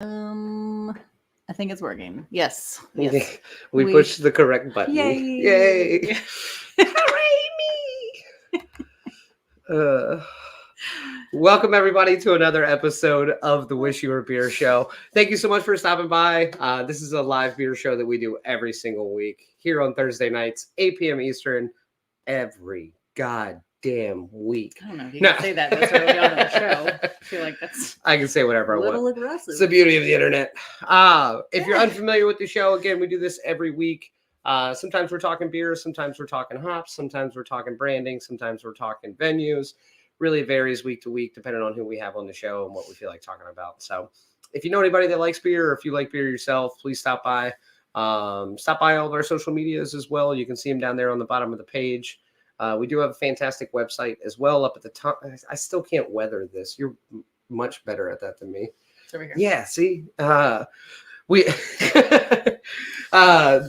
I think it's working. Yes. Yes. we pushed the correct button. Yay! Hooray me! Welcome everybody to another episode of the Wish You Were Beer Show. Thank you so much for stopping by. This is a live beer show that we do every single week here on Thursday nights, 8 p.m. Eastern, every goddamn week. I don't know if you can say that this early on in the show. I feel like that's I can say whatever I want. A little aggressive. It's the beauty of the internet. If you're unfamiliar with the show, again, we do this every week. Sometimes we're talking beer, sometimes we're talking hops, sometimes we're talking branding, sometimes we're talking venues. Really varies week to week depending on who we have on the show and what we feel like talking about. So if you know anybody that likes beer or if you like beer yourself, please stop by. Stop by all of our social medias as well. You can see them down there on the bottom of the page. We do have a fantastic website as well up at the top. I still can't weather this. You're much better at that than me. It's over here. Yeah, see? We the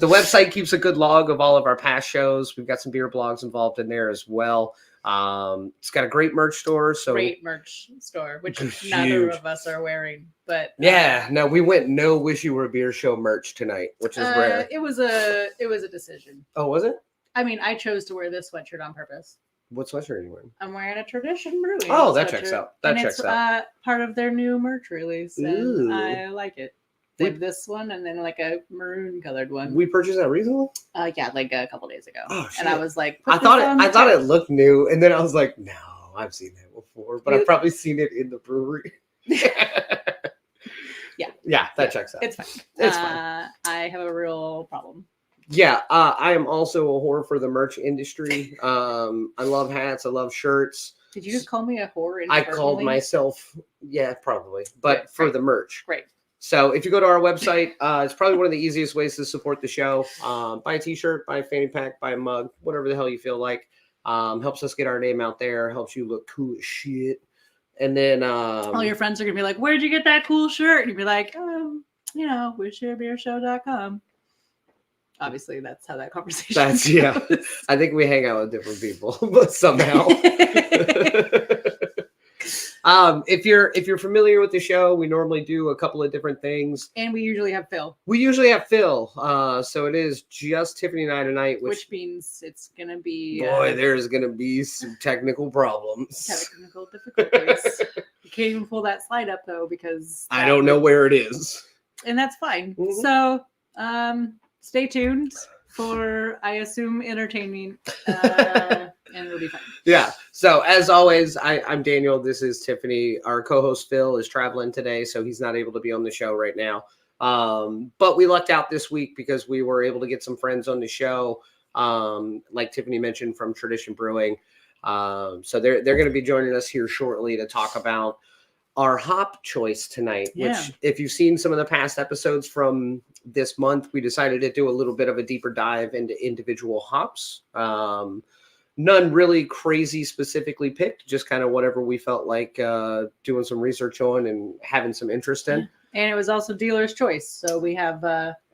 website keeps a good log of all of our past shows. We've got some beer blogs involved in there as well. It's got a great merch store. Great merch store, which neither of us are wearing. But no, we went no Wish You Were a Beer Show merch tonight, which is rare. It was a decision. Oh, was it? I mean, I chose to wear this sweatshirt on purpose. What sweatshirt are you wearing? I'm wearing a Tradition Brewing. Oh, that sweatshirt. checks out. That checks out. Part of their new merch release, and Ooh. I like it. They have this one and then like a maroon colored one. We purchased that recently? Yeah, like a couple days ago. Oh, shit. And I was like, I thought it looked new, and then I was like, no, I've seen that before, but I've probably seen it in the brewery. Yeah, that checks out. It's fine. It's fine. I have a real problem. Yeah, I am also a whore for the merch industry. I love hats. I love shirts. Did you just call me a whore? I called myself, yeah, probably, but for the merch. Great. So if you go to our website, it's probably one of the easiest ways to support the show. Buy a t-shirt, buy a fanny pack, buy a mug, whatever the hell you feel like. Helps us get our name out there. Helps you look cool as shit. And then all your friends are going to be like, where'd you get that cool shirt? And you'd be like, wishyourbeershow.com. Obviously, that's how that conversation goes. I think we hang out with different people, but somehow. If you're familiar with the show, we normally do a couple of different things. And we usually have Phil. So it is just Tiffany and I tonight. Which means it's going to be... Boy, there's going to be some technical problems. Technical difficulties. You can't even pull that slide up, though, because... I don't know where it is. And that's fine. Mm-hmm. So, stay tuned for, I assume, entertaining, and it'll be fun. Yeah. So as always, I'm Daniel. This is Tiffany. Our co-host Phil is traveling today, so he's not able to be on the show right now. But we lucked out this week because we were able to get some friends on the show, like Tiffany mentioned from Tradition Brewing. So they're going to be joining us here shortly to talk about our hop choice tonight, which if you've seen some of the past episodes from this month, we decided to do a little bit of a deeper dive into individual hops. None really crazy specifically picked, just kind of whatever we felt like doing some research on and having some interest in. And it was also dealer's choice. So we have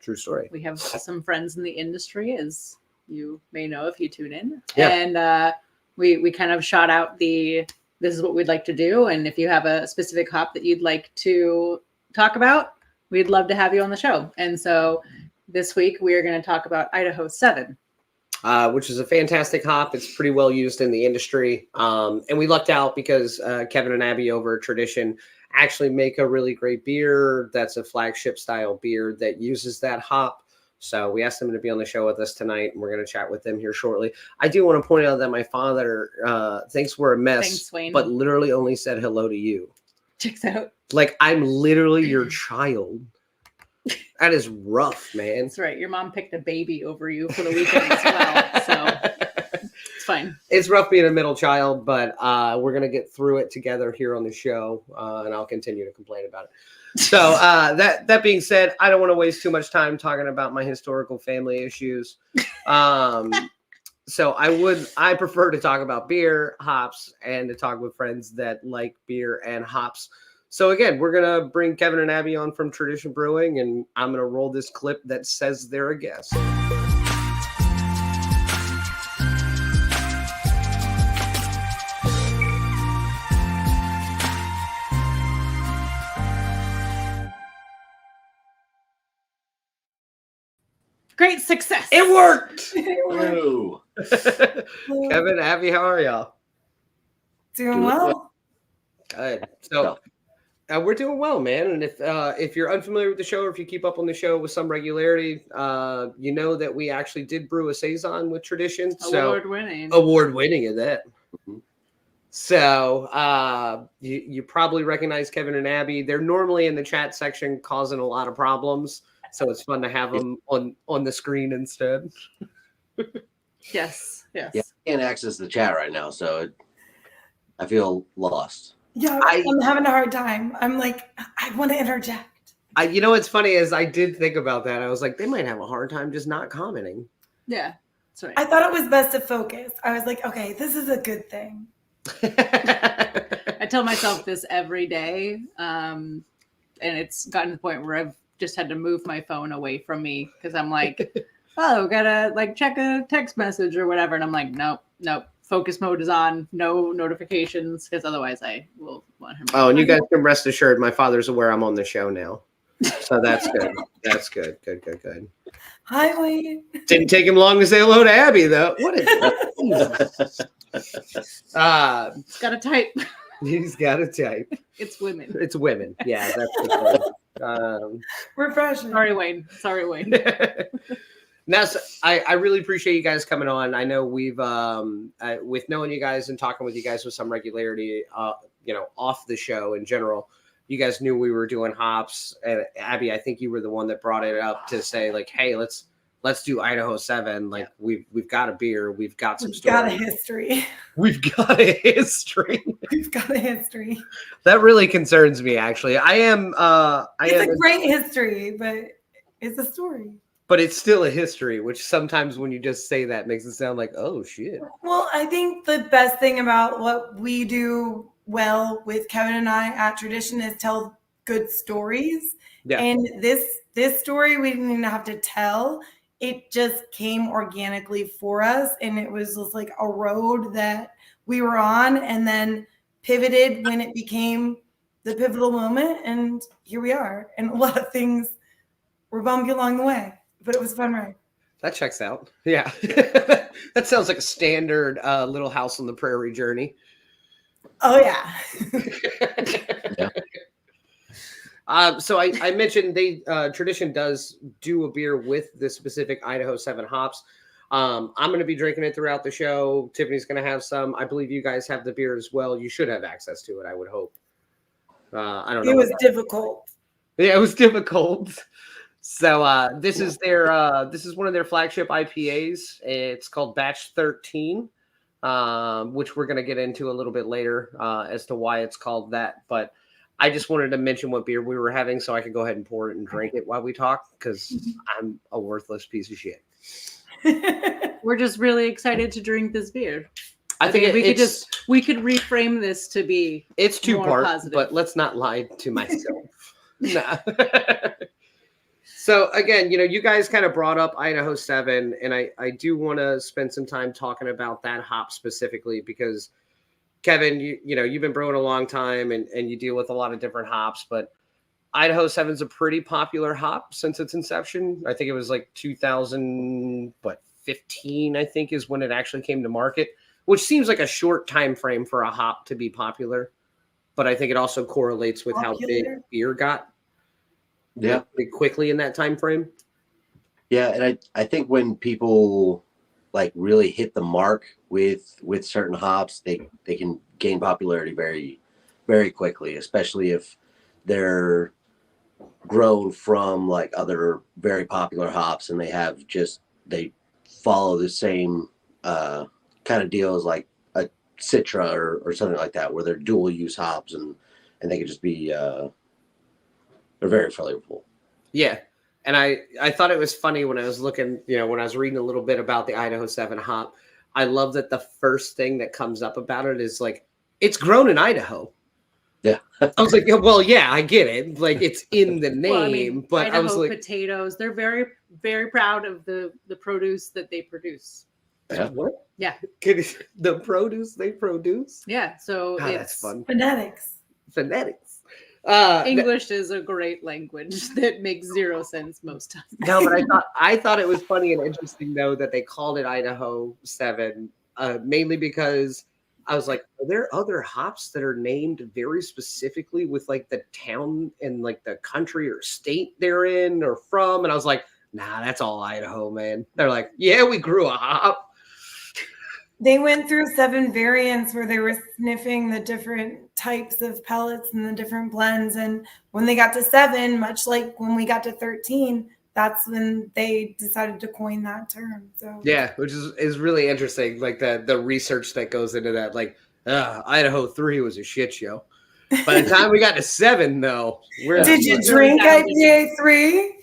true story. We have some friends in the industry, as you may know if you tune in. Yeah. And we kind of shot out this is what we'd like to do. And if you have a specific hop that you'd like to talk about, we'd love to have you on the show. And so this week we are going to talk about Idaho 7. Which is a fantastic hop. It's pretty well used in the industry. And we lucked out because Kevin and Abbie over at Tradition actually make a really great beer. That's a flagship style beer that uses that hop. So we asked them to be on the show with us tonight, and we're going to chat with them here shortly. I do want to point out that my father thinks we're a mess, but literally only said hello to you. Checks out. Like, I'm literally your child. That is rough, man. That's right. Your mom picked a baby over you for the weekend as well. So it's fine. It's rough being a middle child, but we're going to get through it together here on the show, and I'll continue to complain about it. So that being said, I don't want to waste too much time talking about my historical family issues. So I prefer to talk about beer, hops, and to talk with friends that like beer and hops. So again, we're going to bring Kevin and Abbie on from Tradition Brewing, and I'm going to roll this clip that says they're a guest. Great success. It worked. Woo. Kevin, Abbie, how are y'all? Doing well. Good. So we're doing well, man. And if you're unfamiliar with the show, or if you keep up on the show with some regularity, you know that we actually did brew a saison with Tradition. Award winning at that. Mhm. So you probably recognize Kevin and Abbie. They're normally in the chat section causing a lot of problems. So it's fun to have them on the screen instead. Yes. Yeah, I can't access the chat right now, so I feel lost. Yeah, I'm having a hard time. I'm like, I want to interject. You know what's funny is I did think about that. I was like, they might have a hard time just not commenting. Yeah, that's right. I thought it was best to focus. I was like, okay, this is a good thing. I tell myself this every day, and it's gotten to the point where I've just had to move my phone away from me because I'm like, oh, gotta like check a text message or whatever, and I'm like, nope. Focus mode is on, no notifications, because otherwise I will want him. Oh, and you guys can rest assured, my father's aware I'm on the show now, so that's good. That's good. Good. Hi, Wayne. Didn't take him long to say hello to Abbie, though. What is He's got to type. He's got to type. It's women. It's women. Yeah, that's the thing. Refreshing. Sorry, Wayne. Now, I really appreciate you guys coming on. I know we've, with knowing you guys and talking with you guys with some regularity, off the show in general, you guys knew we were doing hops. And Abbie, I think you were the one that brought it up to say like, hey, let's do Idaho 7. Like we've got a beer. We've got some stories. Got a history. We've got a history. We've got a history. That really concerns me, actually. It's a great history, but it's a story. But it's still a history, which sometimes when you just say that makes it sound like, oh, shit. Well, I think the best thing about what we do well with Kevin and I at Tradition is tell good stories. Yeah. And this story we didn't even have to tell. It just came organically for us. And it was just like a road that we were on and then pivoted when it became the pivotal moment. And here we are. And a lot of things were bumpy along the way. But it was a fun ride. That checks out. Yeah. That sounds like a standard Little House on the Prairie journey. Oh, yeah. Yeah. So I mentioned Tradition does do a beer with the specific Idaho 7 hops. I'm going to be drinking it throughout the show. Tiffany's going to have some. I believe you guys have the beer as well. You should have access to it, I would hope. I don't know. It was difficult. Yeah, it was difficult. So this is one of their flagship IPAs. It's called Batch 13, which we're going to get into a little bit later as to why it's called that. But I just wanted to mention what beer we were having so I could go ahead and pour it and drink it while we talk because I'm a worthless piece of shit. We're just really excited to drink this beer. I think we could reframe this to be it's two-part, positive. but let's not lie to myself. Nah. So again, you guys kind of brought up Idaho 7, and I do want to spend some time talking about that hop specifically because Kevin, you've been brewing a long time and you deal with a lot of different hops, but Idaho 7 is a pretty popular hop since its inception. I think it was like 2015, I think, is when it actually came to market, which seems like a short time frame for a hop to be popular. But I think it also correlates with how big beer got. Yeah, pretty quickly in that time frame. Yeah, and I think when people like really hit the mark with certain hops, they can gain popularity very, very quickly, especially if they're grown from like other very popular hops and they follow the same kind of deal as like a Citra or something like that, where they're dual use hops and they can just be they're very flavorful. Yeah. And I thought it was funny when I was looking, when I was reading a little bit about the Idaho 7 hop. I love that the first thing that comes up about it is like, it's grown in Idaho. Yeah. I was like, well, yeah, I get it. Like it's in the name, but Idaho I was like, potatoes, they're very, very proud of the produce that they produce. Yeah. What? Yeah. The produce they produce? Yeah. So that's fun. Phonetics. English is a great language that makes zero sense most times. No, but I thought it was funny and interesting though that they called it Idaho 7, mainly because I was like, are there other hops that are named very specifically with like the town and like the country or state they're in or from? And I was like, nah, that's all Idaho, man. They're like, yeah, we grew a hop. They went through 7 variants where they were sniffing the different types of pellets and the different blends. And when they got to 7, much like when we got to 13, that's when they decided to coin that term. So yeah, which is really interesting. Like the research that goes into that. Like Idaho 3 was a shit show. By the time we got to 7, though, did you drink IPA 3?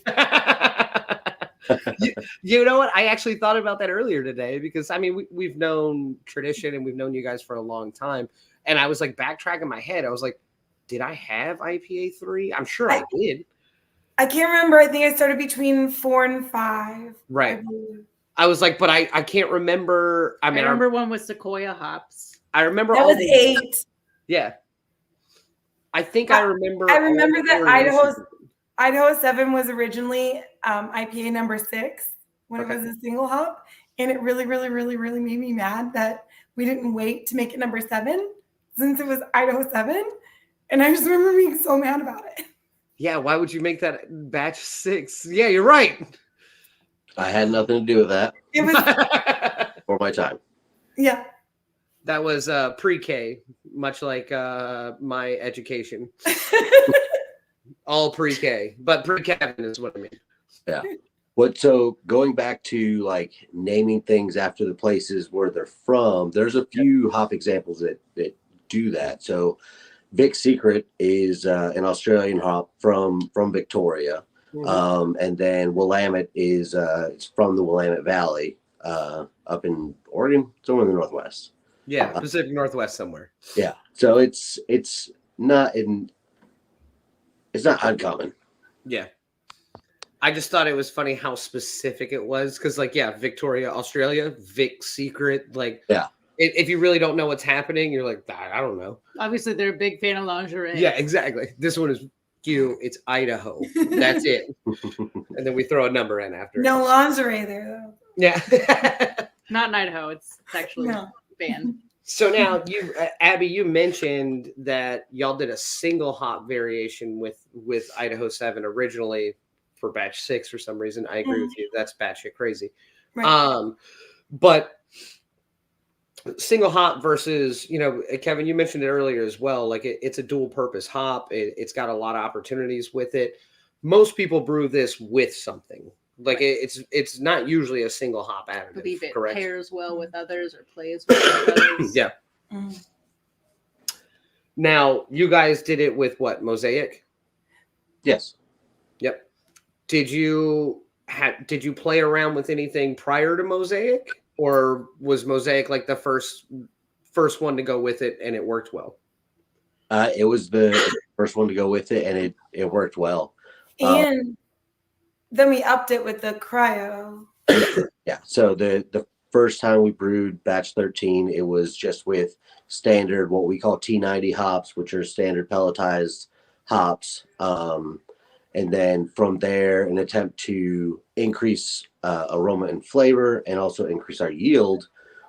You know what? I actually thought about that earlier today because I mean we've known Tradition and we've known you guys for a long time, and I was like backtracking my head. I was like, did I have IPA 3? I'm sure I did. I can't remember. I think I started between 4 and 5. Right. I was like, but I can't remember. I mean, I remember one with Sequoia hops. I remember that all was the, 8. Yeah. I think I remember. I remember that Idaho 7 was originally IPA number 6 when it was a single hop. And it really, really, really, really made me mad that we didn't wait to make it number 7 since it was Idaho 7. And I just remember being so mad about it. Yeah, why would you make that batch 6? Yeah, you're right. I had nothing to do with that. It was for my time. Yeah. That was pre-K, much like my education. All pre-K, but pre-Kevin is what I mean. Yeah. So going back to like naming things after the places where they're from, there's a few hop examples that do that. So Vic's Secret is an Australian hop from Victoria. Mm-hmm. And then Willamette is it's from the Willamette Valley up in Oregon, somewhere in the Northwest. Yeah, Pacific Northwest somewhere. Yeah. So it's not uncommon. Yeah. I just thought it was funny how specific it was because, like, yeah, Victoria, Australia, Vic's Secret, like, yeah. If you really don't know what's happening, you're like, I don't know. Obviously, they're a big fan of lingerie. Yeah, exactly. This one is cute. It's Idaho. That's it. And then we throw a number in after. No lingerie there, though. Yeah. Not in Idaho. It's actually banned. So now, Abbie, you mentioned that y'all did a single hop variation with Idaho 7 originally for batch 6 for some reason. I agree with you. That's batshit crazy. Right. But single hop versus, Kevin, you mentioned it earlier as well. Like it's a dual purpose hop. It's got a lot of opportunities with it. Most people brew this with something. Like it's not usually a single hop additive. I believe it pairs well with others or plays with others. Yeah. Now you guys did it with what? Mosaic? Yes. Yep. Did you play around with anything prior to Mosaic, or was Mosaic like the first one to go with it and it worked well? It was the first one to go with it and it worked well. And then we upped it with the cryo. Yeah. So the first time we brewed batch 13, it was just with standard, what we call T90 hops, which are standard pelletized hops. And then from there, an attempt to increase aroma and flavor and also increase our yield,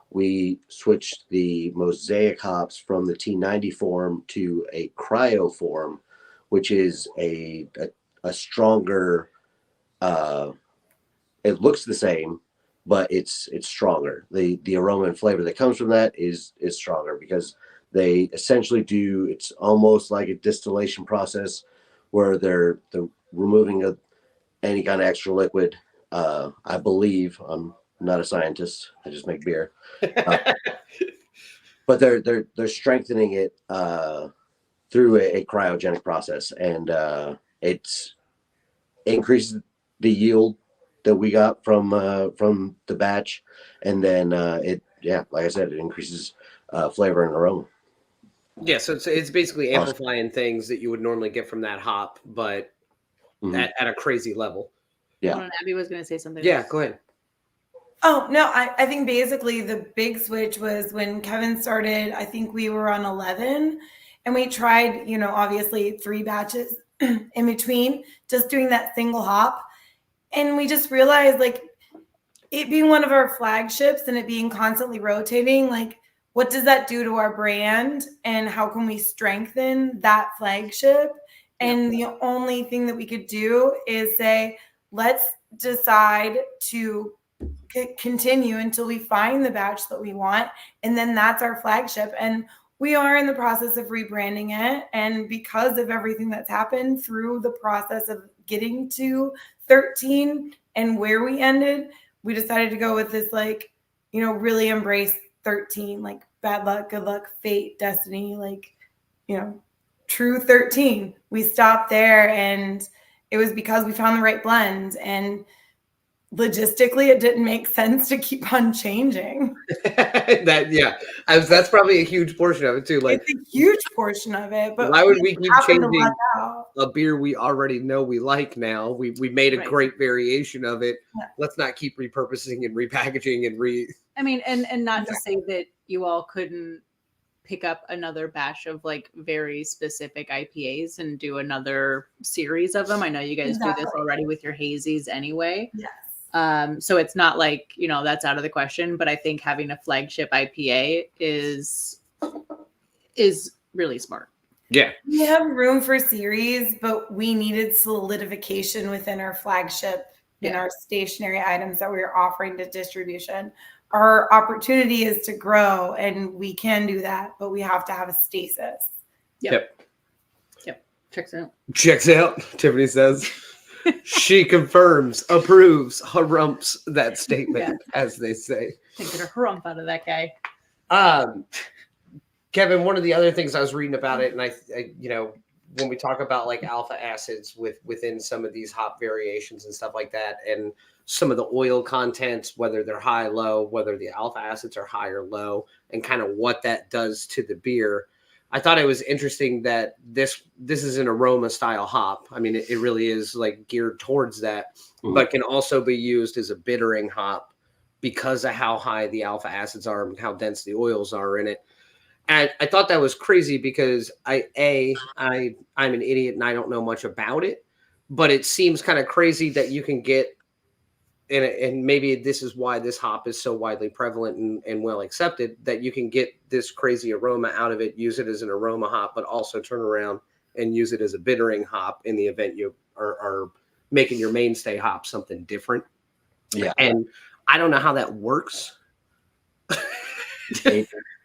we switched the Mosaic hops from the T90 form to a cryo form, which is a stronger, it looks the same, but it's stronger. The aroma and flavor that comes from that is stronger because they essentially do, it's almost like a distillation process where they're removing any kind of extra liquid. I believe, I'm not a scientist, I just make beer. But they're strengthening it through a cryogenic process, and it increases the yield that we got from the batch, and then like I said, it increases flavor and aroma. Yeah, so it's basically amplifying things that you would normally get from that hop, but at a crazy level. Yeah. Abbie was going to say something. Yeah, go ahead. Oh, no, I think basically the big switch was when Kevin started, I think we were on 11, And we tried, obviously 3 batches in between, just doing that single hop. And we just realized, like, it being one of our flagships and it being constantly rotating, like, what does that do to our brand and how can we strengthen that flagship? And the only thing that we could do is say, let's decide to continue until we find the batch that we want. And then that's our flagship. And we are in the process of rebranding it. And because of everything that's happened through the process of getting to 13 and where we ended, we decided to go with this, like, really embrace 13, like bad luck, good luck, fate, destiny, like, true 13. We stopped there, and it was because we found the right blend, and logistically it didn't make sense to keep on changing. That's probably a huge portion of it too. Like, it's a huge portion of it, but why would we keep changing a beer we already know we like now? We made a great variation of it. Yeah. Let's not keep repurposing and repackaging and I mean, and not to say that you all couldn't pick up another batch of like very specific IPAs and do another series of them. I know you guys do this already with your hazies anyway. Yes. So it's not like, that's out of the question, but I think having a flagship IPA is really smart. Yeah. We have room for series, but we needed solidification within our flagship in our stationary items that we are offering to distribution. Our opportunity is to grow, and we can do that, but we have to have a stasis. Yep. Checks out. Tiffany says. She confirms, approves, harumps that statement, as they say. Get a harump out of that guy. Kevin, one of the other things I was reading about it, and I when we talk about like alpha acids within some of these hop variations and stuff like that, and some of the oil contents, whether they're high, low, whether the alpha acids are high or low, and kind of what that does to the beer. I thought it was interesting that this is an aroma style hop. I mean, it really is like geared towards that, but can also be used as a bittering hop because of how high the alpha acids are and how dense the oils are in it. And I thought that was crazy because I'm an idiot and I don't know much about it, but it seems kind of crazy that you can get, and maybe this is why this hop is so widely prevalent and well accepted, that you can get this crazy aroma out of it, use it as an aroma hop, but also turn around and use it as a bittering hop in the event you are making your mainstay hop something different. Yeah. And I don't know how that works.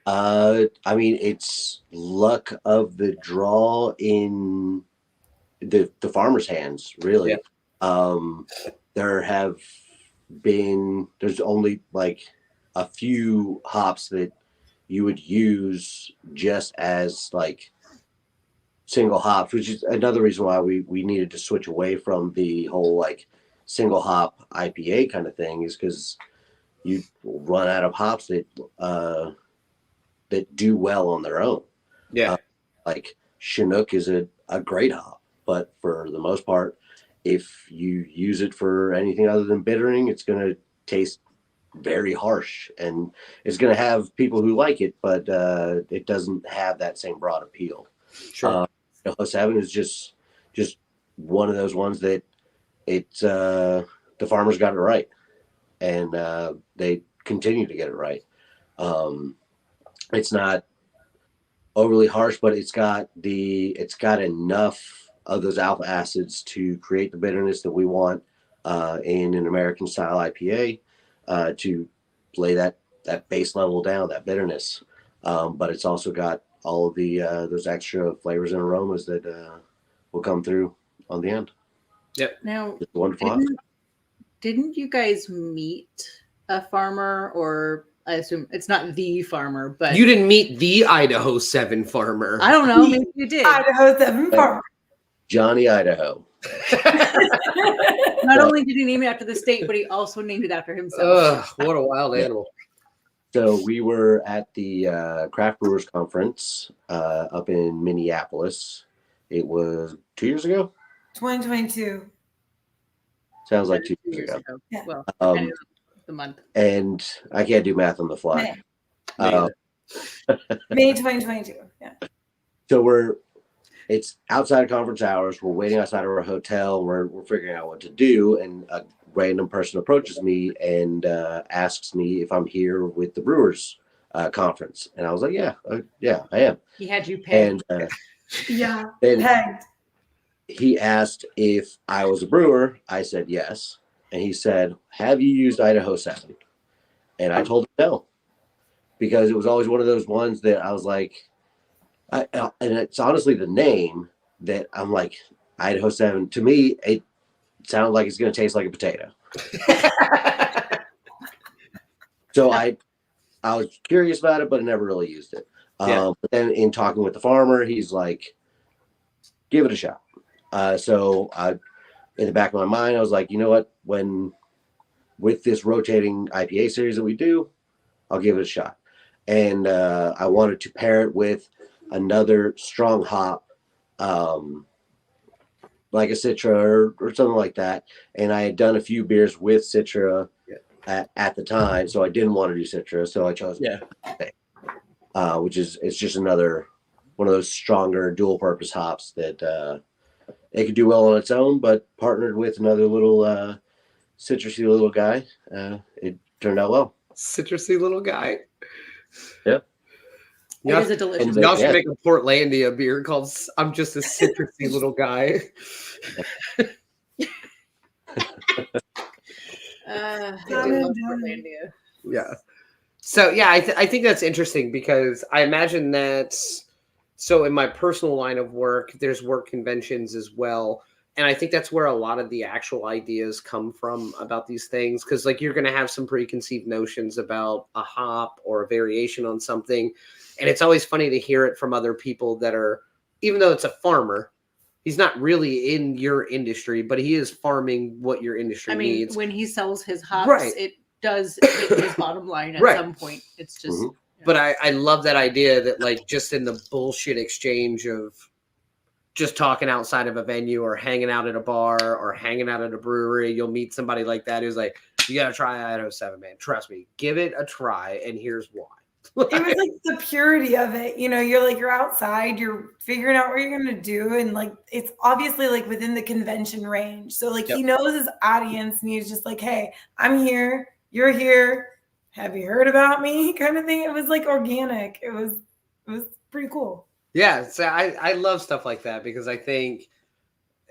I mean, it's luck of the draw in the farmer's hands, really. Yeah. There's only like a few hops that you would use just as like single hops, which is another reason why we needed to switch away from the whole like single hop IPA kind of thing, is because you run out of hops that do well on their own. Yeah. Like Chinook is a great hop, but for the most part, if you use it for anything other than bittering, it's going to taste very harsh, and it's going to have people who like it, but it doesn't have that same broad appeal. Sure. Idaho 7 is just one of those ones that the farmers got it right, and they continue to get it right. It's not overly harsh, but it's got enough of those alpha acids to create the bitterness that we want in an American style IPA, to lay that base level down, that bitterness. But it's also got all of the those extra flavors and aromas that will come through on the end. Yep. Now, It's wonderful. didn't you guys meet a farmer, or I assume it's not the farmer, but You didn't meet the Idaho 7 farmer. I don't know, maybe you did. Idaho 7 farmer. Johnny Idaho. Not only did he name it after the state, but he also named it after himself. What a wild animal. So we were at the Craft Brewers Conference up in Minneapolis. It was 2 years ago? 2022. Sounds like 2 years ago. Yeah. Well, I know the month. And I can't do math on the fly. May 2022. Yeah. So it's outside of conference hours. We're waiting outside of our hotel. We're figuring out what to do. And a random person approaches me and asks me if I'm here with the Brewers conference. And I was like, yeah, I am. He had you pegged. And Yeah. then Pegged. he asked if I was a brewer. I said yes. And he said, have you used Idaho 7? And I told him no, because it was always one of those ones that I was like, and it's honestly the name that I'm like, Idaho 7. To me, it sounded like it's going to taste like a potato. So I was curious about it, but I never really used it. But then in talking with the farmer, he's like, give it a shot. So in the back of my mind, I was like, you know what? With this rotating IPA series that we do, I'll give it a shot. And I wanted to pair it with another strong hop, like a Citra or something like that. And I had done a few beers with Citra at the time, so I didn't want to do Citra. So I chose which is it's just another one of those stronger dual purpose hops that it could do well on its own, but partnered with another little citrusy little guy, it turned out well. Citrusy little guy. Yeah. It is a delicious. Y'all should make a Portlandia beer called I'm Just a Citrusy Little Guy. I do love Portlandia. Yeah. So yeah, I think that's interesting, because I imagine that's so in my personal line of work, there's work conventions as well. And I think that's where a lot of the actual ideas come from about these things. Cause like you're going to have some preconceived notions about a hop or a variation on something. And it's always funny to hear it from other people that are, even though it's a farmer, he's not really in your industry, but he is farming what your industry needs. When he sells his hops, it does hit his bottom line at some point. It's just, But I love that idea that like just in the bullshit exchange of just talking outside of a venue or hanging out at a bar or hanging out at a brewery, you'll meet somebody like that who's like, you got to try Idaho 7, man. Trust me, give it a try. And here's why. It was like the purity of it. You know, you're outside, you're figuring out what you're going to do. And like, it's obviously like within the convention range. So like he knows his audience and he's just like, hey, I'm here. You're here. Have you heard about me? Kind of thing. It was like organic. It was pretty cool. Yeah, so I love stuff like that, because I think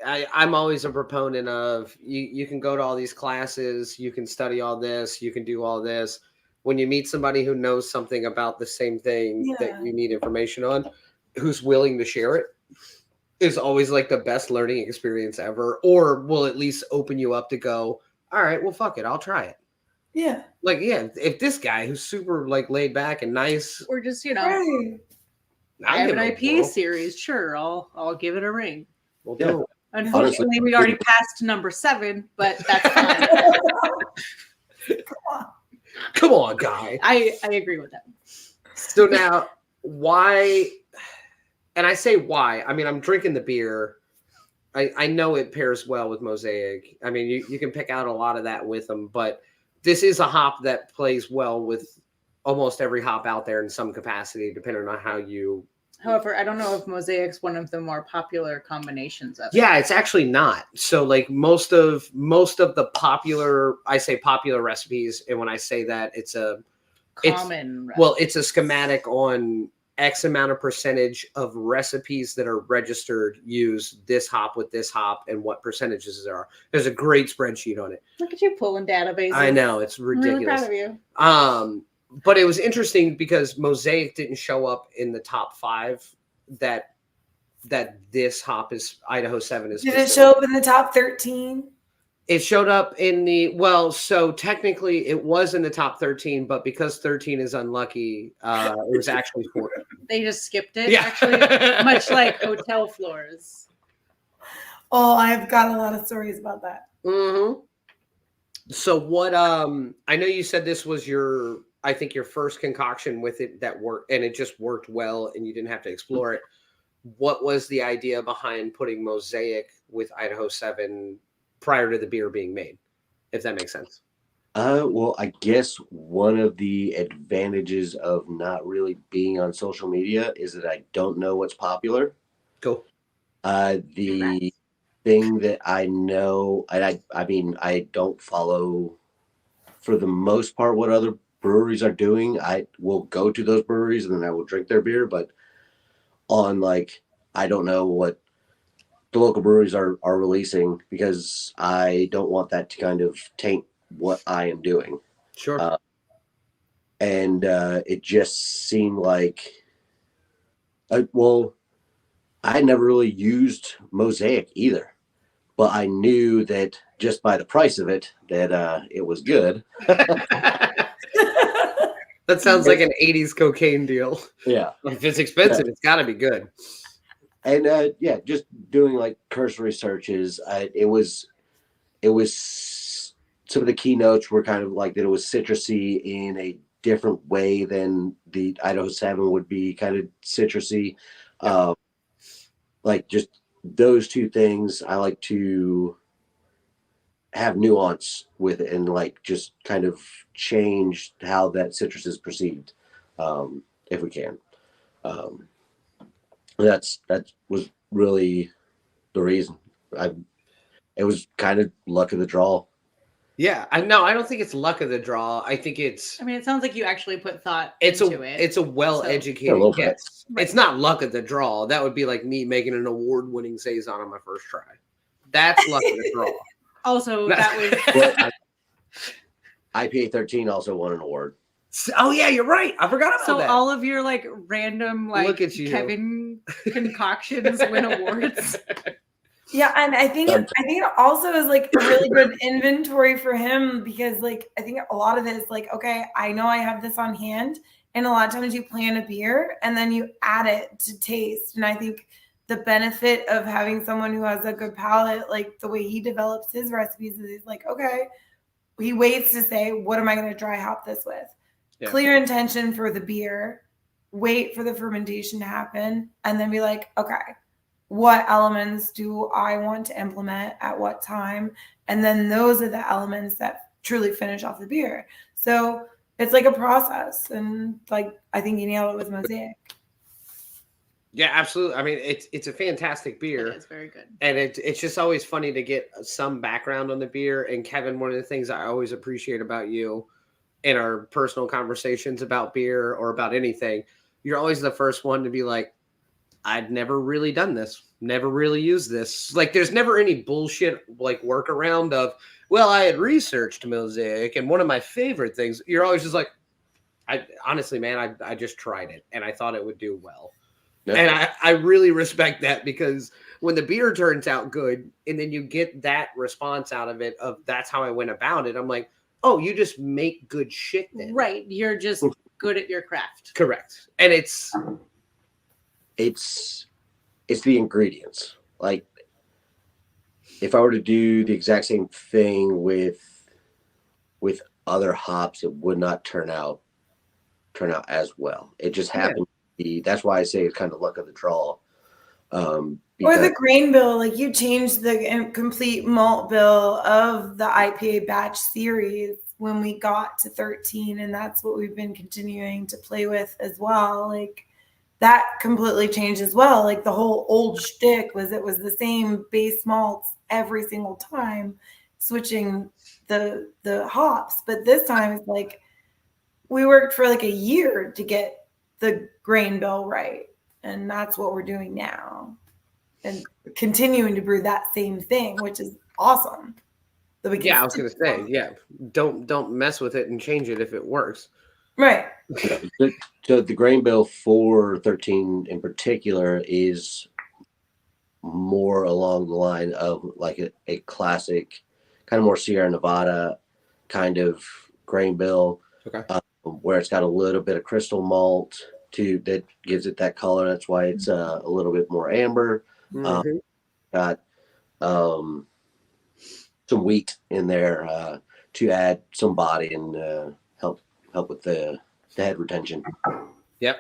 I'm always a proponent of you can go to all these classes, you can study all this, you can do all this. When you meet somebody who knows something about the same thing that you need information on, who's willing to share it, is always like the best learning experience ever, or will at least open you up to go, all right, well, fuck it, I'll try it. Yeah. Like, yeah, if this guy who's super like laid back and nice, or just, I have an IPA series. Sure, I'll give it a ring. We'll do it. Unfortunately, we already passed number 7, but that's fine. Come on, guy. I agree with that. So now, why? And I say why. I mean, I'm drinking the beer. I know it pairs well with Mosaic. I mean, you can pick out a lot of that with them, but this is a hop that plays well with almost every hop out there in some capacity, depending on how you. However, I don't know if Mosaic's one of the more popular combinations of it. Yeah, it's actually not. So like most of the popular, I say popular recipes, and when I say that, it's a common. It's a schematic on X amount of percentage of recipes that are registered use this hop with this hop and what percentages there are. There's a great spreadsheet on it. Look at you pulling databases. I know, it's ridiculous. I'm really proud of you. But it was interesting because Mosaic didn't show up in the top 5 that this hop is Idaho 7 is. Did it show up in the top 13? It showed up in so technically it was in the top 13, but because 13 is unlucky, it was actually 4. They just skipped it, actually, much like hotel floors. Oh, I've got a lot of stories about that. Mm-hmm. So what, I know you said this was your first concoction with it that worked, and it just worked well and you didn't have to explore it. What was the idea behind putting Mosaic with Idaho 7 prior to the beer being made, if that makes sense? Well, I guess one of the advantages of not really being on social media is that I don't know what's popular. Cool. The thing that I know, and I mean, I don't follow for the most part what other breweries are doing. I will go to those breweries and then I will drink their beer, but on like, I don't know what the local breweries are releasing because I don't want that to kind of taint what I am doing. Sure. And it just seemed like, well, I had never really used Mosaic either, but I knew that just by the price of it, that it was good. That sounds like an 80s cocaine deal. Yeah. If it's expensive, it's got to be good. And yeah, just doing like cursory searches, it was some of the keynotes were kind of like that it was citrusy in a different way than the Idaho 7 would be kind of citrusy. Yeah. Like just those two things, I like to have nuance with it and like just kind of change how that citrus is perceived, if we can. That was really the reason. It was kind of luck of the draw. Yeah, I don't think it's luck of the draw. I think it's I mean, it sounds like you actually put thought it's into a it. it's a Yeah, a well-educated little bit. guess. Right. It's not luck of the draw. That would be like me making an award-winning saison on my first try. That's luck of the draw. Also, that was But IPA 13 also won an award. Oh yeah, you're right. I forgot about so that. all of your like random like Look at you. Kevin concoctions win awards. Yeah, and I think it also is like a really good inventory for him because like I think a lot of it is like, okay, I know I have this on hand, and a lot of times you plan a beer and then you add it to taste. And I think the benefit of having someone who has a good palate, like the way he develops his recipes, is he's like, okay, he waits to say, what am I going to dry hop this with? Yeah. Clear intention for the beer, wait for the fermentation to happen, and then be like, okay, what elements do I want to implement at what time? And then those are the elements that truly finish off the beer. So it's like a process. And like, I think you nailed it with Mosaic. Yeah, absolutely. I mean, it's a fantastic beer. It's very good. And it's just always funny to get some background on the beer. And Kevin, one of the things I always appreciate about you in our personal conversations about beer or about anything, you're always the first one to be like, I'd never really done this, never really used this. Like there's never any bullshit like workaround of, well, I had researched Mosaic and one of my favorite things, you're always just like, honestly, man, I just tried it and I thought it would do well. Yeah. And I really respect that because when the beer turns out good and then you get that response out of it of that's how I went about it, I'm like, oh, you just make good shit then. Right. You're just good at your craft. Correct. And it's the ingredients. Like if I were to do the exact same thing with other hops, it would not turn out as well. It just happened to be. That's why I say it's kind of luck of the draw. Or the grain bill, like you changed the complete malt bill of the IPA batch series when we got to 13, and that's what we've been continuing to play with as well. Like that completely changed as well. Like the whole old shtick was it was the same base malts every single time, switching the hops. But this time it's like we worked for like a year to get the grain bill right. And that's what we're doing now. And continuing to brew that same thing, which is awesome. Yeah, I was going to say, yeah, don't mess with it and change it if it works. Right. So the grain bill for 13 in particular is more along the line of like a classic, kind of more Sierra Nevada kind of grain bill, okay, where it's got a little bit of crystal malt too that gives it that color. That's why it's a little bit more amber. Mm-hmm. Got some wheat in there to add some body and help with the head retention. Yep.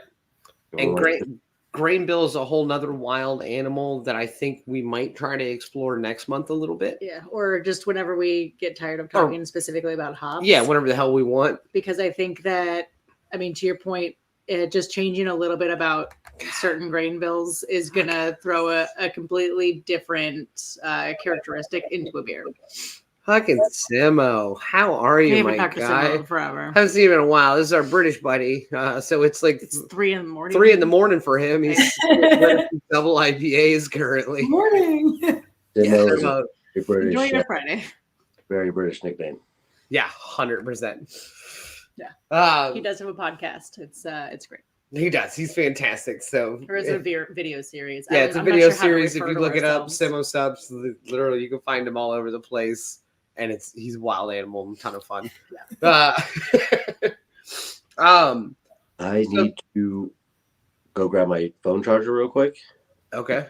And grain bill is a whole nother wild animal that I think we might try to explore next month a little bit. Yeah, or just whenever we get tired of talking specifically about hops. Yeah, whatever the hell we want. Because I think that, I mean, to your point, just changing a little bit about certain grain bills is going to throw a completely different characteristic into a beer. Fucking Simo, how are you, my talked to guy? Simo forever. Haven't seen him in a while. This is our British buddy. So it's like It's 3 a.m. 3 a.m. for him. He's double IPAs currently. Morning. Simo is Yeah, a British, Enjoy your Friday. very British nickname. 100%. Yeah. He does have a podcast. It's great. He does. He's fantastic. So Or is it a video series? yeah, it's a I'm not video sure how to series. If refer you to look it up, ourselves. Simo Subs, literally you can find him all over the place. And he's a wild animal and a ton of fun. I need to go grab my phone charger real quick. Okay.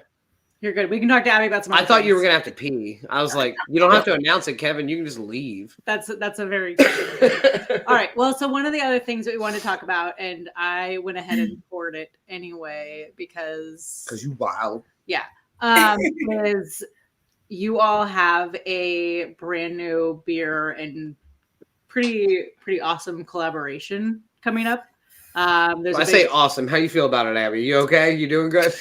You're good. We can talk to Abbie about some. I other thought you were things. gonna have to pee. I was like, you don't have to announce it, Kevin. You can just leave. That's a very. All right. Well, so one of the other things that we want to talk about, and I went ahead and poured it anyway because you wild. Yeah, is you all have a brand new beer and pretty awesome collaboration coming up. There's I say awesome. How you feel about it, Abbie? You okay? You doing good?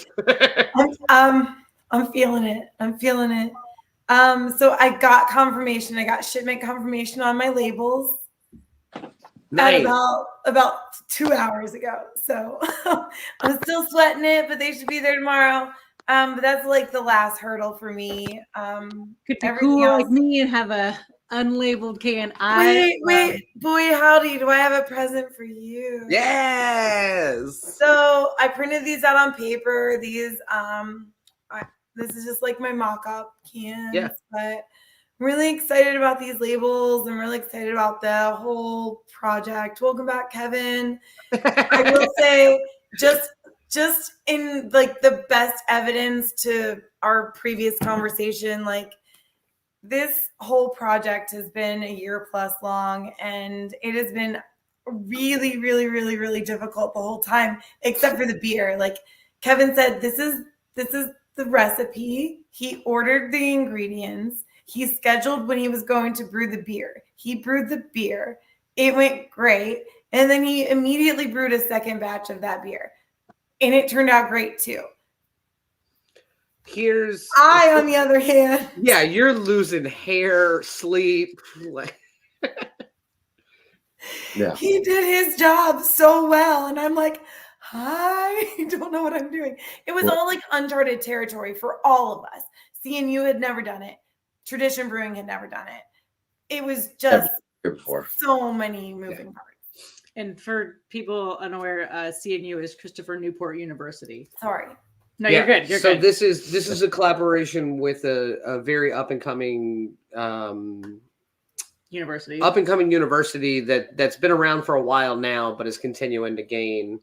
I'm feeling it. So I got confirmation. I got shipment confirmation on my labels. Nice. At about 2 hours ago. So I'm still sweating it, but they should be there tomorrow. But that's like the last hurdle for me. Could be cool like me and have a unlabeled can. Wait, boy, howdy! Do I have a present for you? Yes. So I printed these out on paper. These, this is just like my mock-up cans. Yeah. But I'm really excited about these labels. I'm really excited about the whole project. Welcome back, Kevin. I will say, just in like the best evidence to our previous conversation, like this whole project has been a year plus long, and it has been really, really, really, really difficult the whole time, except for the beer. Like Kevin said, this is the recipe. He ordered the ingredients. He scheduled when he was going to brew the beer. He brewed the beer. It went great. And then he immediately brewed a second batch of that beer. And it turned out great too. I, on the other hand. Yeah, you're losing hair, sleep. Yeah. He did his job so well. And I'm like, I don't know what I'm doing. It was all like uncharted territory for all of us. CNU had never done it. Tradition Brewing had never done it. It was just so many moving parts. And for people unaware, CNU is Christopher Newport University. Sorry. No, you're good. You're good. This is a collaboration with a very up and coming university that's been around for a while now, but is continuing to gain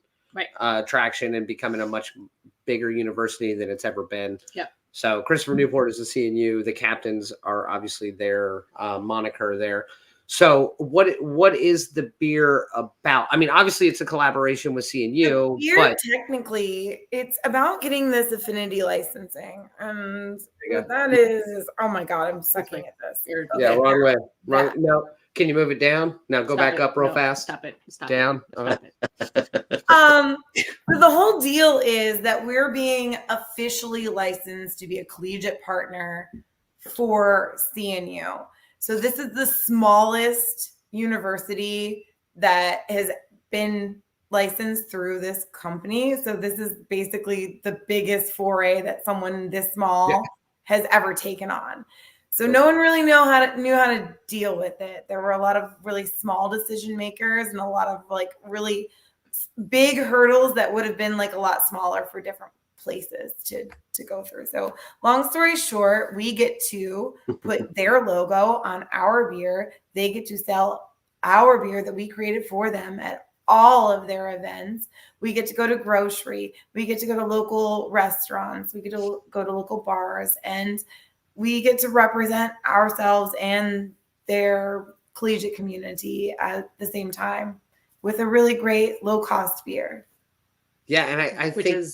traction and becoming a much bigger university than it's ever been. Yep. So Christopher Newport is the CNU. The captains are obviously their moniker there. So what is the beer about? I mean, obviously it's a collaboration with CNU. Beer, technically, it's about getting this affinity licensing. And what that is, oh my God, I'm sucking at this. Yeah, wrong way. Wrong. No, can you move it down? Now go back up real fast. Stop it. Stop down. Stop it. The whole deal is that we're being officially licensed to be a collegiate partner for CNU. So this is the smallest university that has been licensed through this company. So this is basically the biggest foray that someone this small has ever taken on. So no one really knew how to deal with it. There were a lot of really small decision makers and a lot of like really big hurdles that would have been like a lot smaller for different places to go through. So long story short, we get to put their logo on our beer. They get to sell our beer that we created for them at all of their events. We get to go to grocery. We get to go to local restaurants. We get to go to local bars, and we get to represent ourselves and their collegiate community at the same time with a really great low cost beer. Yeah, and I think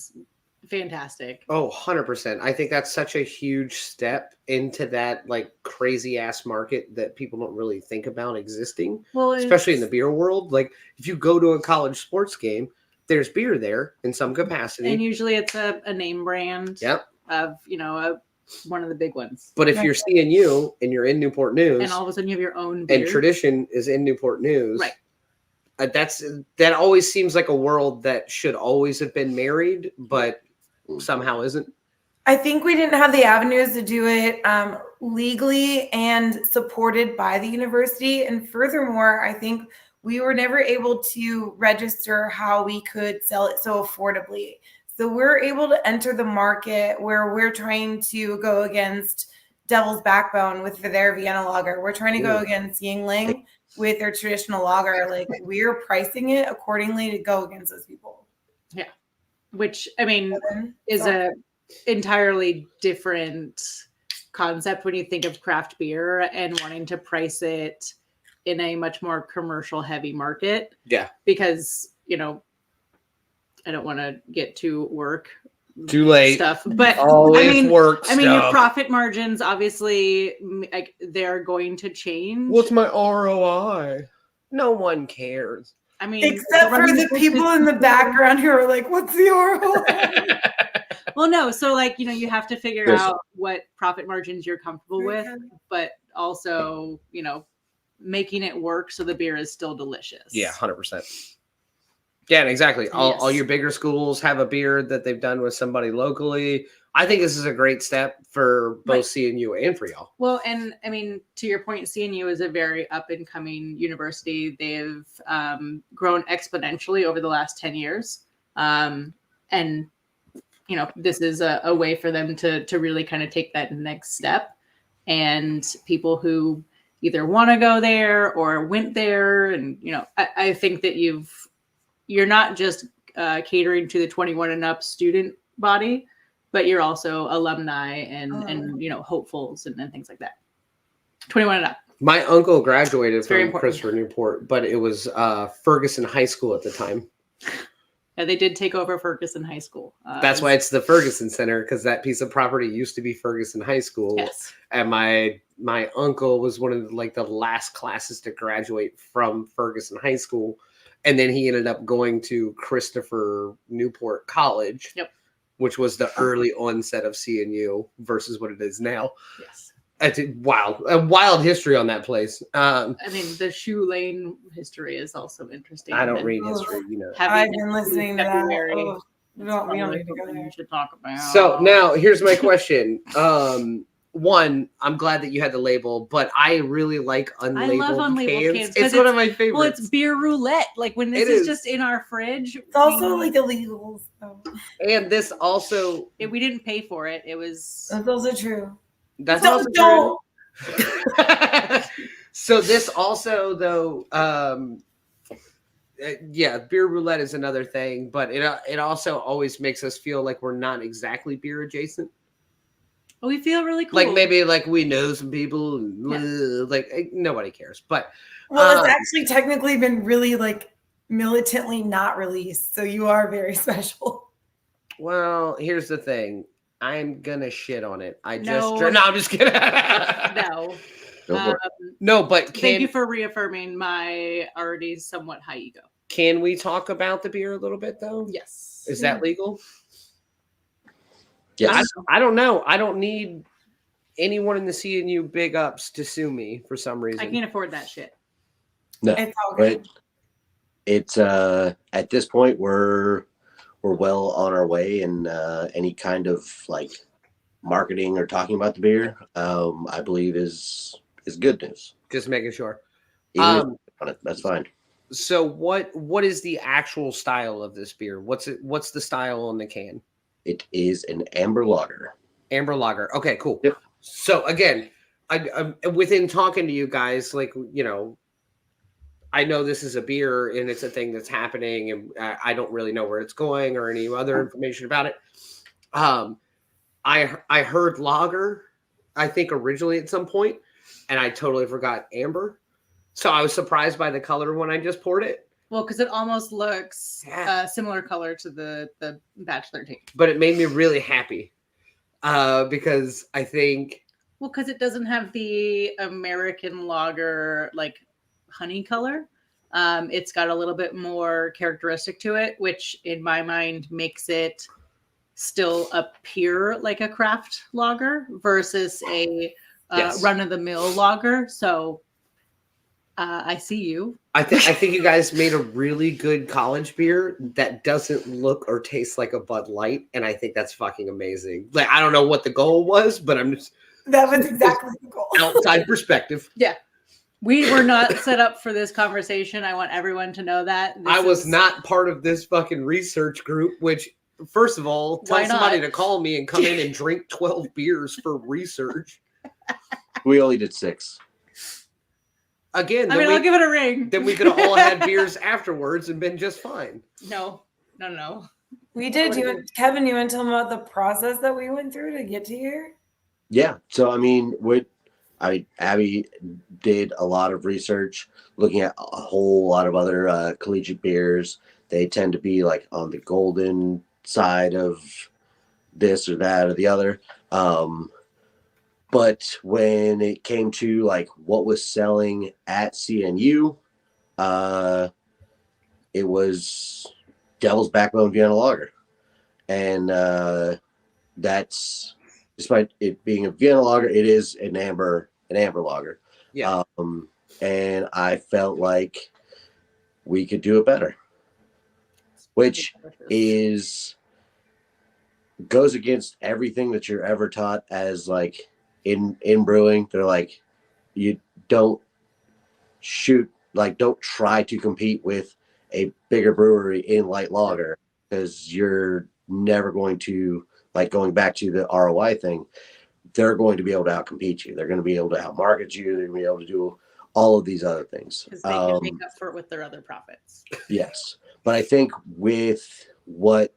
fantastic. Oh, 100%. I think that's such a huge step into that like crazy ass market that people don't really think about existing, Well, especially in the beer world. Like if you go to a college sports game, there's beer there in some and capacity. usually it's a name brand Yep. of, one of the big ones. But if you're CNU and you're in Newport News, And all of a sudden you have your own beer. and Tradition is in Newport News, Right. That always seems like a world that should always have been married, but somehow isn't. I think we didn't have the avenues to do it legally and supported by the university. And furthermore, I think we were never able to register how we could sell it so affordably. So we're able to enter the market where we're trying to go against Devil's Backbone with their Vienna lager. We're trying to go against Yingling with their traditional lager. Like we're pricing it accordingly to go against those people. Yeah. Which, I mean, is a entirely different concept when you think of craft beer and wanting to price it in a much more commercial heavy market. Yeah. Because, I don't want to get to work Too late stuff, but work I mean, your profit margins, obviously, like they're going to change. What's my ROI? No one cares. I mean, except for the people in the background who are like, what's the ROI? Well, no. So like, you have to figure out what profit margins you're comfortable with, but also, making it work so the beer is still delicious. Yeah, 100%. Yeah, exactly. All your bigger schools have a beer that they've done with somebody locally. I think this is a great step for both CNU and for y'all. Well, and I mean, to your point, CNU is a very up and coming university. They've grown exponentially over the last 10 years. And, this is a way for them to really kind of take that next step. And people who either want to go there or went there. And, I think that you're not just catering to the 21 and up student body, but you're also alumni and hopefuls and things like that. 21 and up. My uncle graduated very from important. Christopher Newport, but it was Ferguson High School at the time. Yeah, they did take over Ferguson High School. That's why it's the Ferguson Center, because that piece of property used to be Ferguson High School. Yes. And my uncle was one of the last classes to graduate from Ferguson High School. And then he ended up going to Christopher Newport College, which was the early onset of CNU versus what it is now. Yes. It's a wild history on that place. I mean, the shoe lane history is also interesting. I don't read history, I've been listening to that. We don't need to go there. We should talk about. So now here's my question. One, I'm glad that you had the label, but I really like unlabeled, I love unlabeled cans. It's one of my favorites. Well, it's beer roulette. Like when this is just in our fridge. It's also like illegal. So. And this also, we didn't pay for it. It was. That's also true. That's No, also don't. true. So this also, though, beer roulette is another thing, but it also always makes us feel like we're not exactly beer adjacent. We feel really cool. Like maybe like we know some people, like nobody cares. But well, it's actually technically been really like militantly not released, so you are very special. Well, here's the thing. I'm gonna shit on it. I'm No. just kidding. No. No, but thank you for reaffirming my already somewhat high ego. Can we talk about the beer a little bit though? Yes. Is that legal? Yes. I don't know. I don't need anyone in the CNU big ups to sue me for some reason. I can't afford that shit. No, It's all good. but it's at this point we're well on our way, and any kind of like marketing or talking about the beer, I believe is good news. Just making sure. Even if on it, that's fine. So what is the actual style of this beer? What's the style on the can? It is an amber lager. Amber lager. Okay, cool. Yep. So again, I within talking to you guys, like, I know this is a beer and it's a thing that's happening, and I don't really know where it's going or any other information about it. I heard lager, I think originally at some point, and I totally forgot amber. So I was surprised by the color when I just poured it. Well, because it almost looks Yeah. similar color to the batch 13. But it made me really happy because I think Well, because it doesn't have the American lager like honey color. It's got a little bit more characteristic to it, which in my mind makes it still appear like a craft lager versus a Yes. run-of-the-mill lager. So I see you. I think you guys made a really good college beer that doesn't look or taste like a Bud Light, and I think that's fucking amazing. Like, I don't know what the goal was, but I'm just That was exactly the goal. outside perspective. Yeah. We were not set up for this conversation. I want everyone to know that. I was not part of this fucking research group, which, first of all, tell Why not? somebody to call me and come in and drink 12 beers for research. We only did 6. Again, I'll give it a ring. then we could have all had beers afterwards and been just fine. No. We did. Kevin, you want to tell them about the process that we went through to get to here? Yeah. So, I mean, Abbie did a lot of research looking at a whole lot of other collegiate beers. They tend to be like on the golden side of this or that or the other. But when it came to like what was selling at CNU, it was Devil's Backbone Vienna Lager. And that's, despite it being a Vienna lager, it is an amber lager. Yeah. And I felt like we could do it better, which goes against everything that you're ever taught as like in brewing. They're like, you don't don't try to compete with a bigger brewery in light lager, because you're never going to, like, going back to the ROI thing, they're going to be able to outcompete you. They're going to be able to outmarket you. They're going to be able to do all of these other things. Because they can make up for it with their other profits. Yes. But I think with what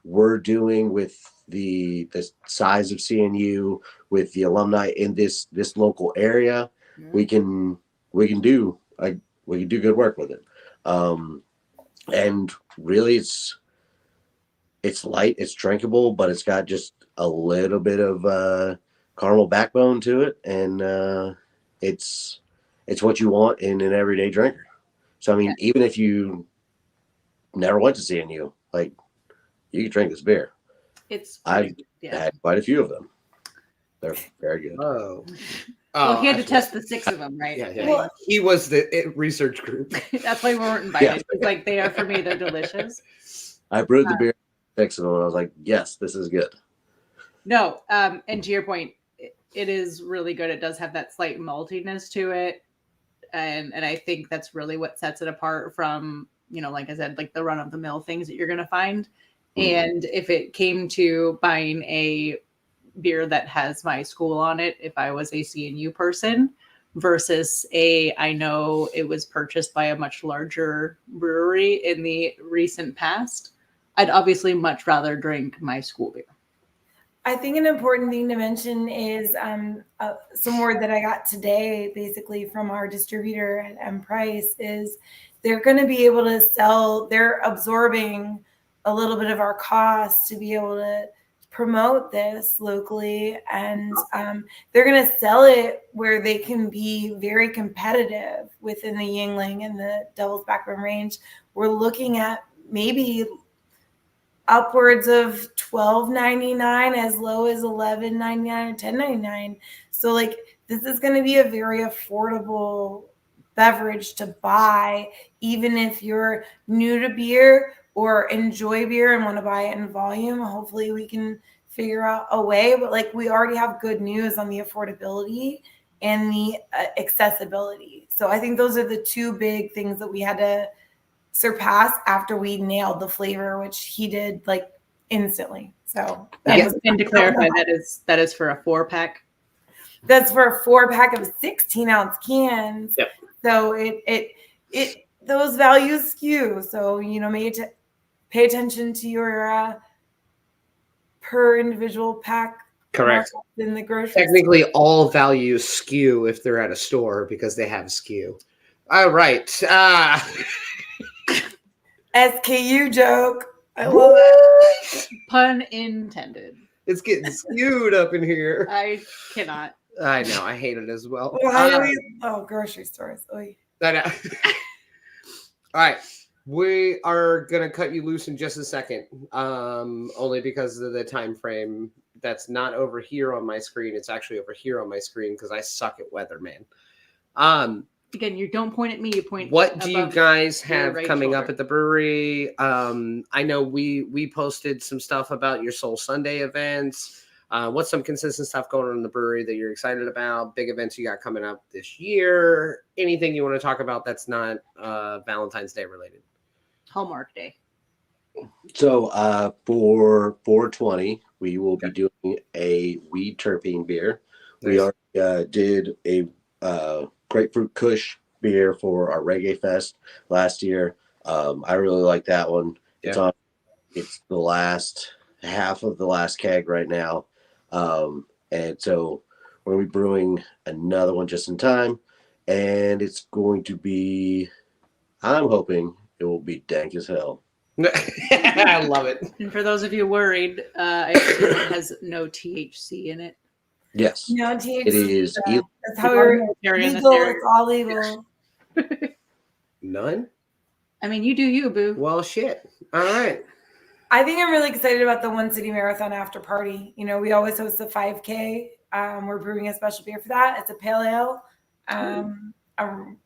we're doing with the size of CNU, with the alumni in this local area, we can do good work with it. And really it's light, it's drinkable, but it's got just a little bit of caramel backbone to it, and it's what you want in an everyday drinker. So I mean, even if you never went to CNU, like, you can drink this beer. I had quite a few of them. They're very good. Oh. Well, he had to test the 6 of them, right? Yeah. Well, he was the research group. That's why we weren't invited. It's like, they are, for me, they're delicious. I brewed the beer, 6 of them, and I was like, yes, this is good. No, and to your point, it is really good. It does have that slight maltiness to it. And I think that's really what sets it apart from, like I said, like the run-of-the-mill things that you're going to find. And if it came to buying a beer that has my school on it, if I was a CNU person versus I know it was purchased by a much larger brewery in the recent past, I'd obviously much rather drink my school beer. I think an important thing to mention is some word that I got today, basically from our distributor at M Price, is they're going to be able to sell, they're absorbing a little bit of our costs to be able to promote this locally, and they're going to sell it where they can be very competitive within the Yuengling and the Devil's Backbone range. We're looking at maybe upwards of $12.99 as low as $11.99 or $10.99. So like, this is going to be a very affordable beverage to buy, even if you're new to beer or enjoy beer and want to buy it in volume. Hopefully we can figure out a way, but like, we already have good news on the affordability and the accessibility. So I think those are the 2 big things that we had to surpass after we nailed the flavor, which he did like instantly. So and to clarify, that is for a 4-pack. That's for a 4-pack of 16-ounce cans. Yep. So it those values skew. So maybe pay attention to your per individual pack. Correct. In the grocery Technically, all values skew if they're at a store because they have skew. All right. SKU joke. I love it. Pun intended. It's getting skewed up in here. I cannot. I know. I hate it as well. Why do we? Oh, grocery stores. Oy. I know. All right. We are going to cut you loose in just a second, only because of the time frame. That's not over here on my screen. It's actually over here on my screen because I suck at weather, man. Again, you don't point at me. You point. What do you above guys your have right coming up shoulder. at the brewery? I know we posted some stuff about your Soul Sunday events. What's some consistent stuff going on in the brewery that you're excited about? Big events you got coming up this year? Anything you want to talk about that's not Valentine's Day related? Hallmark Day. So for 420, we will be doing a weed terpene beer. We Nice. already did a grapefruit kush beer for our reggae fest last year. I really like that one. It's Yeah. it's the last half of the last keg right now. And so we're going to be brewing another one just in time. And it's going to be, I'm hoping it will be dank as hell. I love it. And for those of you worried, I assume it has no THC in it. Yes. No, THC. It is. That's how we're Carry on this legal. area. It's all legal. None? I mean, you do you, boo. Well, shit. All right. I think I'm really excited about the One City Marathon after party. You know, we always host a 5K. We're brewing a special beer for that. It's a pale ale.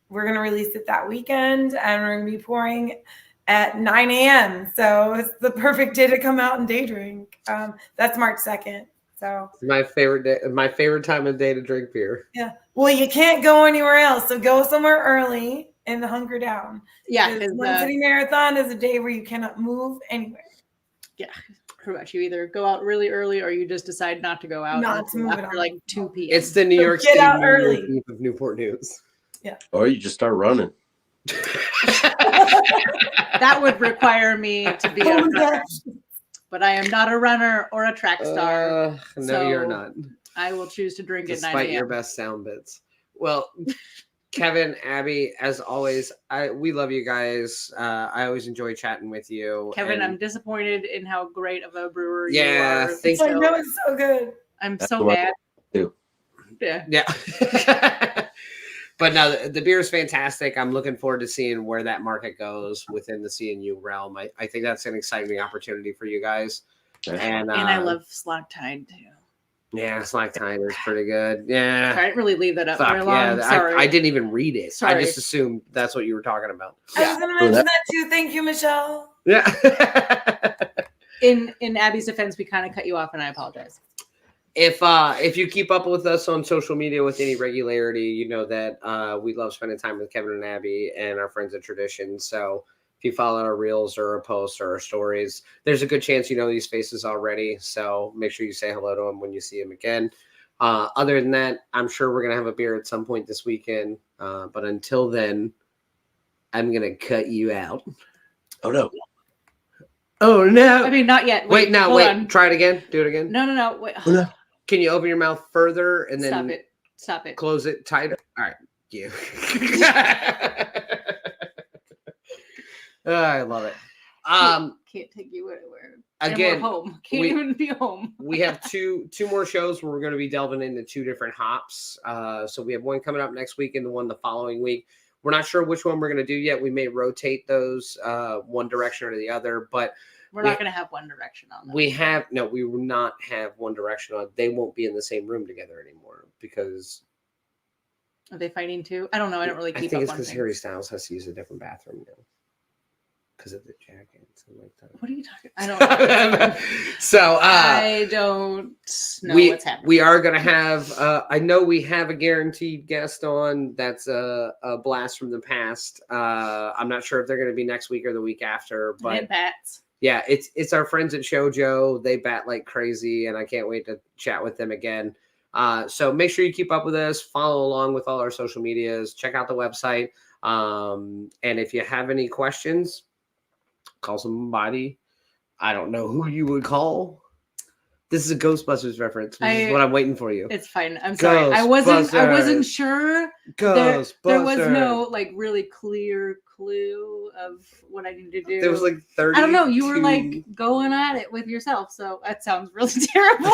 We're going to release it that weekend, and we're going to be pouring at 9 a.m. So it's the perfect day to come out and day drink. That's March 2nd. So My favorite day, my favorite time of day to drink beer. yeah. Well, you can't go anywhere else. So go somewhere early and hunker down. Yeah, Because One City Marathon is a day where you cannot move anywhere. yeah. Pretty much, you either go out really early or you just decide not to go out Not to move it after on. like 2 p.m. It's the New So York get City out New Year's early. Eve of Newport News. Or you just start running. That would require me to be a Oh my runner, gosh. but I am not a runner or a track star. No, So you're not. I will choose to drink at 9 Despite a.m. your best sound bits. Well, Kevin, Abbie, as always, we love you guys. I always enjoy chatting with you. Kevin, and I'm disappointed in how great of a brewer Yeah, you are. thank I So know it's so good. I'm That's so what mad. do. Yeah. Yeah. But no, the beer is fantastic. I'm looking forward to seeing where that market goes within the CNU realm. I think that's an exciting opportunity for you guys. And I love Slack Tide too. Yeah, Slack Tide is pretty good. Yeah. Sorry, I didn't really leave that up Fuck, very long. yeah, Sorry. I didn't even read it. I Sorry. just assumed that's what you were talking about. I was going to mention that too. Thank you, Michelle. Yeah. In Abby's defense, we kind of cut you off, and I apologize. If you keep up with us on social media with any regularity, you know that we love spending time with Kevin and Abbie and our friends at Tradition. So if you follow our reels or our posts or our stories, there's a good chance you know these faces already. So make sure you say hello to them when you see them again. Other than that, I'm sure we're going to have a beer at some point this weekend. But until then, I'm going to cut you out. Oh, no. Oh, no. I mean, not yet. Wait, hold wait. on. Try it again. Do it again. No. Wait. Oh, no. Can you open your mouth further and then Stop it. close it tighter? All right. You. I love it. Can't take you anywhere. Again, and we're home. Can't even be home. We have two more shows where we're going to be delving into two different hops. So we have one coming up next week and the one the following week. We're not sure which one we're going to do yet. We may rotate those one direction or the other, but we're not going to have One Direction on them. We will not have One Direction on. They won't be in the same room together anymore because. Are they fighting too? I don't know. I don't really keep I think up it's on because things. Harry Styles has to use a different bathroom now because of the jacket. Something like that. What are you talking? I don't. So I don't know what's happening. We are going to have. I know we have a guaranteed guest on. That's a blast from the past. I'm not sure if they're going to be next week or the week after, but and bats. Yeah, it's our friends at Shoujo. They bat like crazy, and I can't wait to chat with them again. So make sure you keep up with us, follow along with all our social medias, check out the website. And if you have any questions, call somebody. I don't know who you would call. This is a Ghostbusters reference, which is what I'm waiting for you. It's fine. I'm sorry. I wasn't Ghostbusters. sure. Ghostbusters. There was no like really clear clue of what I needed to do. There was like 30. I don't know. You were like going at it with yourself, so that sounds really terrible.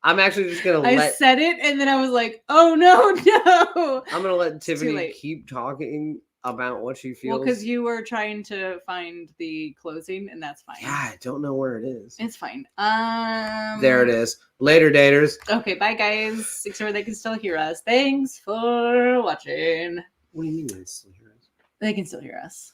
I'm actually just gonna I said it, and then I was like, "Oh no!" I'm gonna let too Tiffany late. keep talking about what she feels. Well, because you were trying to find the closing, and that's fine. Yeah, I don't know where it is. It's fine. There it is. Later, daters. Okay, bye guys. Make sure they can still hear us. Thanks for watching. What do you mean they still hear us? They can still hear us.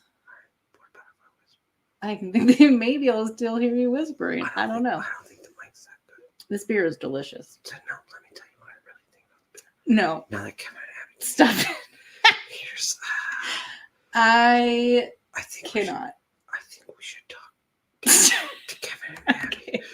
I can think they may be able to still hear you whispering. I don't know. I don't think the mic's that good. This beer is delicious. So, no, let me tell you what I really think about the beer. No, Now that Kevin and Abbie, stop it. here's. I I think cannot. I think we should talk to Kevin and Abbie.